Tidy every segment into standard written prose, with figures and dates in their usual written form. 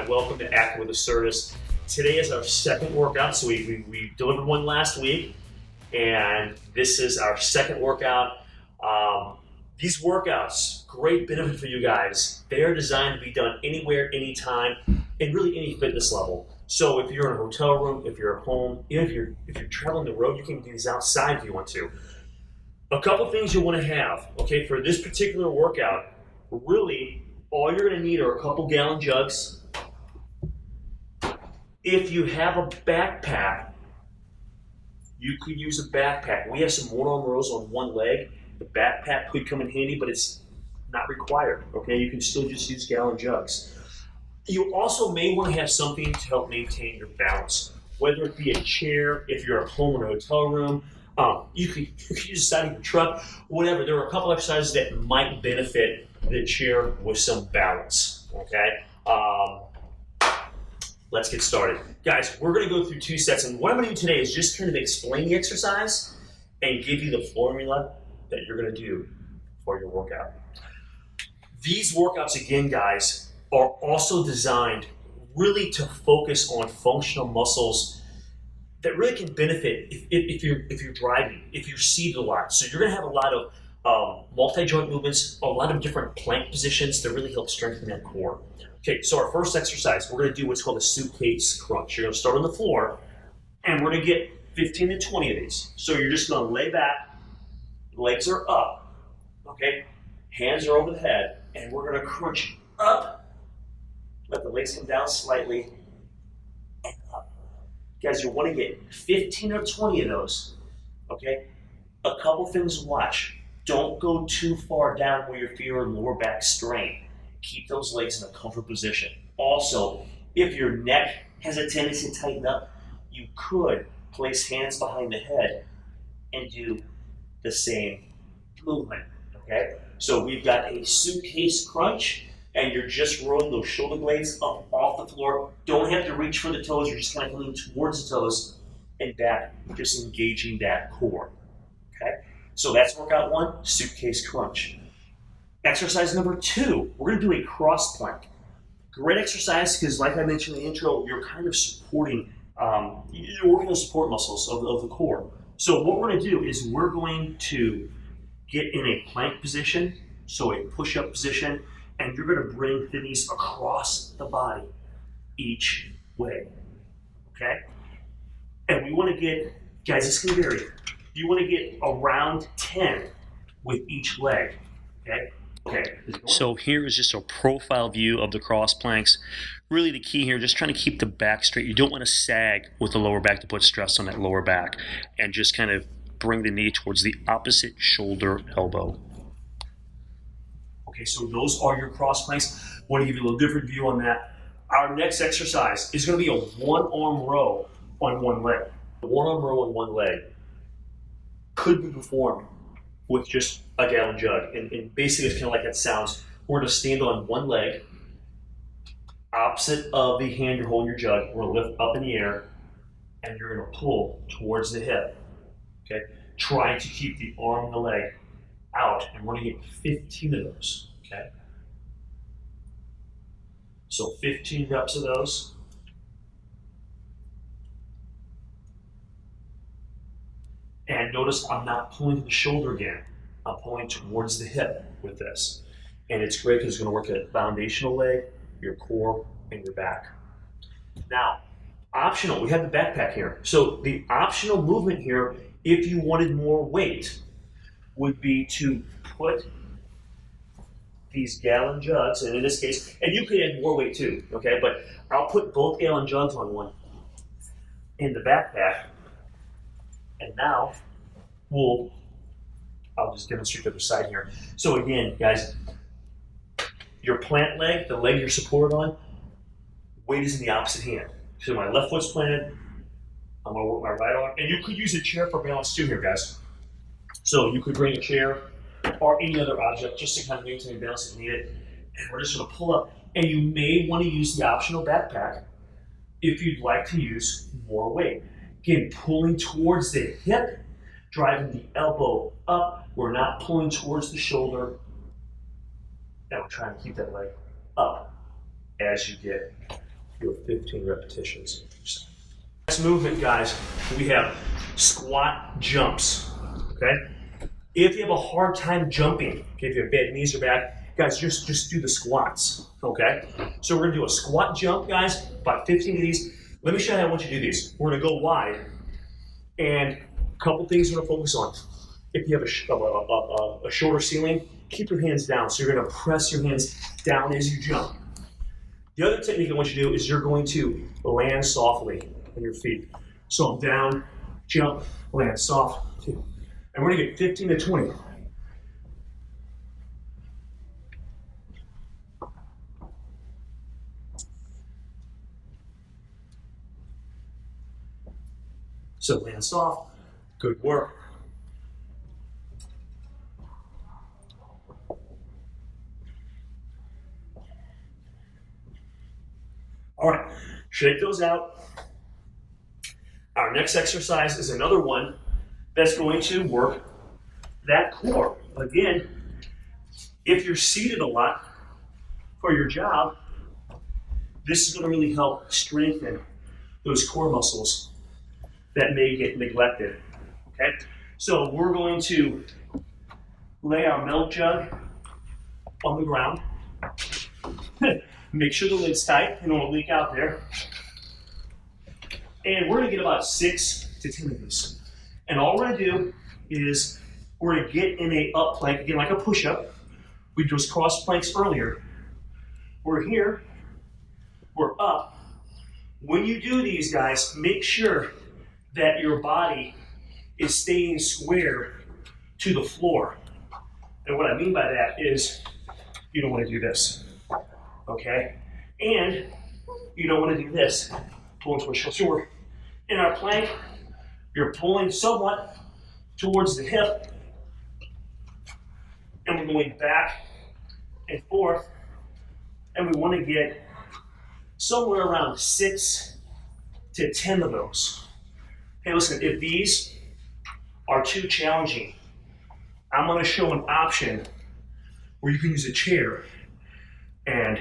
Hi, welcome to Active With ACERTUS. Today is our second workout, so we delivered one last week, and this is our second workout. These workouts, great benefit for you guys. They are designed to be done anywhere, anytime, and really any fitness level. So if you're in a hotel room, if you're at home, even if you're traveling the road, you can do these outside if you want to. A couple things you want to have, okay, for this particular workout, really all you're going to need are a couple gallon jugs. If you have a backpack, you could use a backpack. We have some one-arm rows on one leg. The backpack could come in handy, but it's not required, okay? You can still just use gallon jugs. You also may want to have something to help maintain your balance, whether it be a chair, if you're at home in a hotel room, you could use the side of your truck, whatever. There are a couple exercises that might benefit the chair with some balance, okay? Let's get started. Guys, we're gonna go through 2 sets, and what I'm gonna do today is just kind of explain the exercise and give you the formula that you're gonna do for your workout. These workouts, again, guys, are also designed really to focus on functional muscles that really can benefit if you're driving, if you're seated a lot. So you're gonna have a lot of multi-joint movements, a lot of different plank positions to really help strengthen that core. Okay, so our first exercise, we're gonna do what's called a Suitcase Crunch. You're gonna start on the floor, and we're gonna get 15 to 20 of these. So you're just gonna lay back, legs are up, okay? Hands are over the head, and we're gonna crunch up. Let the legs come down slightly, and up. Guys, you wanna get 15 or 20 of those, okay? A couple things to watch. Don't go too far down where you're feeling lower back strain. Keep those legs in a comfortable position. Also, if your neck has a tendency to tighten up, you could place hands behind the head and do the same movement, okay? So we've got a Suitcase Crunch, and you're just rolling those shoulder blades up off the floor. Don't have to reach for the toes, you're just kind of leaning towards the toes and back, just engaging that core, okay? So that's workout 1, Suitcase Crunch. Exercise number 2, we're gonna do a cross plank. Great exercise because, like I mentioned in the intro, you're kind of supporting, you're working the support muscles of the core. So what we're gonna do is we're going to get in a plank position, so a push-up position, and you're gonna bring the knees across the body each way, okay? And we wanna get, guys, this can vary. You wanna get around 10 with each leg, okay? Okay. So here is just a profile view of the cross planks. Really the key here, just trying to keep the back straight. You don't want to sag with the lower back to put stress on that lower back, and just kind of bring the knee towards the opposite shoulder elbow. Okay, so those are your cross planks. I want to give you a little different view on that. Our next exercise is going to be a one-arm row on one leg. The one-arm row on one leg could be performed with just a gallon jug. And basically it's kind of like that sounds. We're gonna stand on one leg, opposite of the hand you're holding your jug. We're gonna lift up in the air, and you're gonna pull towards the hip, okay? Trying to keep the arm and the leg out, and we're gonna get 15 of those, okay? So 15 reps of those. And notice I'm not pulling to the shoulder again. I'm pulling towards the hip with this. And it's great because it's going to work at foundational leg, your core, and your back. Now, optional, we have the backpack here. So the optional movement here, if you wanted more weight, would be to put these gallon jugs, and in this case, and you could add more weight too, okay? But I'll put both gallon jugs on one in the backpack. And now, I'll just demonstrate the other side here. So again, guys, your plant leg, the leg you're supported on, weight is in the opposite hand. So my left foot's planted, I'm gonna work my right arm, and you could use a chair for balance too here, guys. So you could bring a chair or any other object just to kind of maintain balance if you need it. And we're just gonna pull up. And you may wanna use the optional backpack if you'd like to use more weight. Again, pulling towards the hip, driving the elbow up. We're not pulling towards the shoulder. And we're trying to keep that leg up as you get do 15 repetitions. Next movement, guys, we have squat jumps, okay? If you have a hard time jumping, okay, if you have bad knees or back, guys, just do the squats, okay? So we're gonna do a squat jump, guys, about 15 of these. Let me show you how I want you to do these. We're gonna go wide, and a couple things we're gonna focus on. If you have a shorter ceiling, keep your hands down. So you're gonna press your hands down as you jump. The other technique I want you to do is you're going to land softly on your feet. So I'm down, jump, land soft, two. And we're gonna get 15 to 20. So land soft, good work. All right, shake those out. Our next exercise is another one that's going to work that core. Again, if you're seated a lot for your job, this is going to really help strengthen those core muscles that may get neglected, okay? So we're going to lay our milk jug on the ground. Make sure the lid's tight, you don't want to leak out there. And we're gonna get about 6 to 10 of these. And all we're gonna do is we're gonna get in a up plank, again, like a push-up. We did those cross planks earlier. We're here, we're up. When you do these, guys, make sure that your body is staying square to the floor. And what I mean by that is you don't want to do this, okay? And you don't want to do this, pull into a shoulder. So we're in our plank, you're pulling somewhat towards the hip, and we're going back and forth, and we want to get somewhere around 6 to 10 of those. Hey, listen, if these are too challenging, I'm going to show an option where you can use a chair and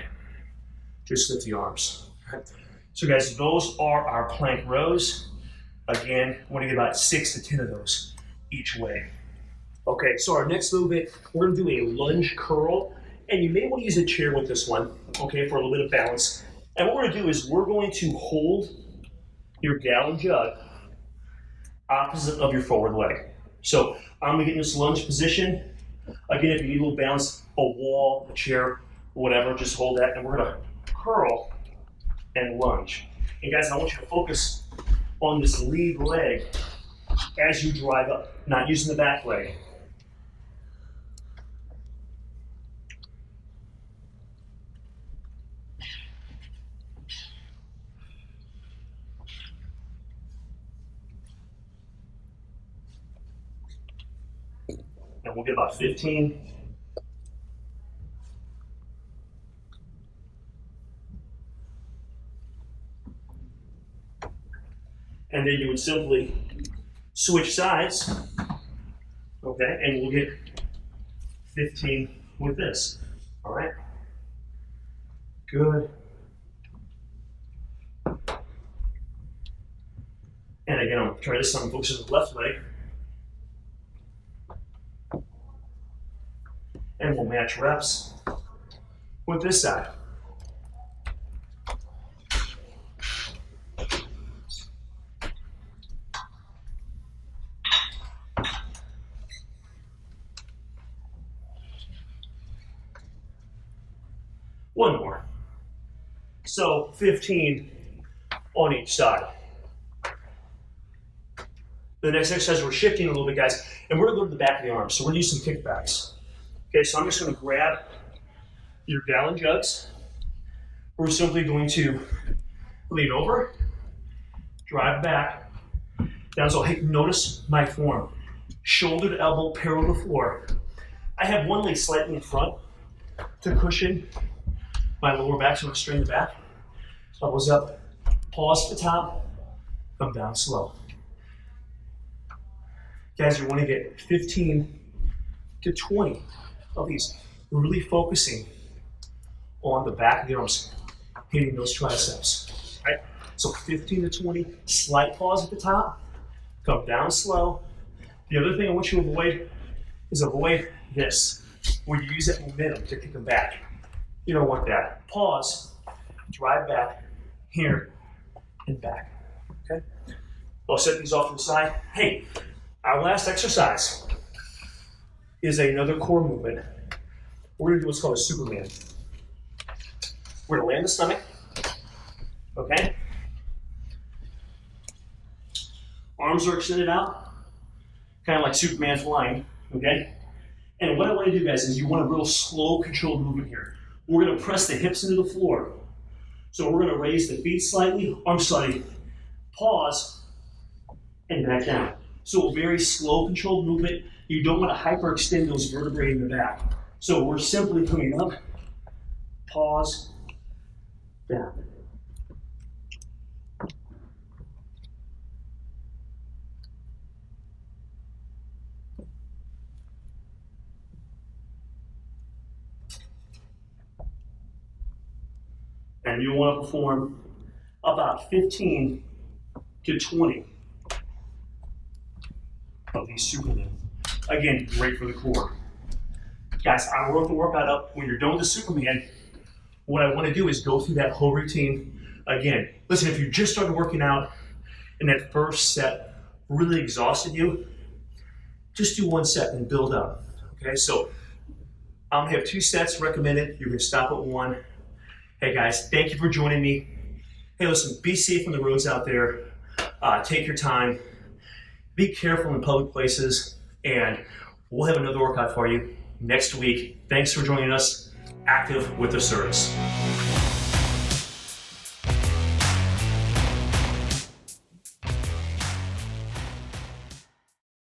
just lift the arms. Right? So guys, those are our plank rows. Again, we want to get about 6 to 10 of those each way. Okay, so our next movement, we're going to do a lunge curl, and you may want to use a chair with this one, okay, for a little bit of balance. And what we're going to do is we're going to hold your gallon jug opposite of your forward leg. So I'm gonna get in this lunge position. Again, if you need a little balance, a wall, a chair, whatever, just hold that, and we're gonna curl and lunge. And guys, I want you to focus on this lead leg as you drive up, not using the back leg. And we'll get about 15. And then you would simply switch sides, okay, and we'll get 15 with this, all right? Good. And again, I'll try this time, focus on the left leg. And we'll match reps with this side. One more. So 15 on each side. The next exercise, we're shifting a little bit, guys, and we're gonna go to the back of the arms. So we're gonna do some kickbacks. Okay, so I'm just gonna grab your gallon jugs. We're simply going to lean over, drive back, down. So hey, notice my form. Shoulder to elbow, parallel to the floor. I have one leg slightly in front to cushion my lower back, so I'm gonna straighten the back. Elbows up, pause at the top, come down slow. Guys, you wanna get 15 to 20 of these, really focusing on the back of the arms. hitting those triceps. Right? So 15 to 20, slight pause at the top, come down slow. The other thing I want you to avoid is this, where you use that momentum to kick them back. You don't want that. Pause, drive back, here, and back. Okay? I'll set these off to the side. Hey, our last exercise is another core movement. We're gonna do what's called a Superman. We're gonna land the stomach, okay? Arms are extended out, kind of like Superman flying, okay? And what I want to do, guys, is you want a real slow, controlled movement here. We're going to press the hips into the floor. So we're going to raise the feet slightly, arms slightly, pause, and back down. So a very slow, controlled movement. You don't want to hyperextend those vertebrae in the back. So we're simply coming up, pause, down. And you want to perform about 15 to 20 of these Supermen. Again, great for the core. Guys, I wrote the workout up. When you're done with the Superman, what I want to do is go through that whole routine again. Listen, if you just started working out and that first set really exhausted you, just do one set and build up. Okay, so I'm going to have 2 sets recommended. You're going to stop at 1. Hey guys, thank you for joining me. Hey, listen, be safe on the roads out there. Take your time. Be careful in public places, and we'll have another workout for you next week. Thanks for joining us. Active with ACERTUS.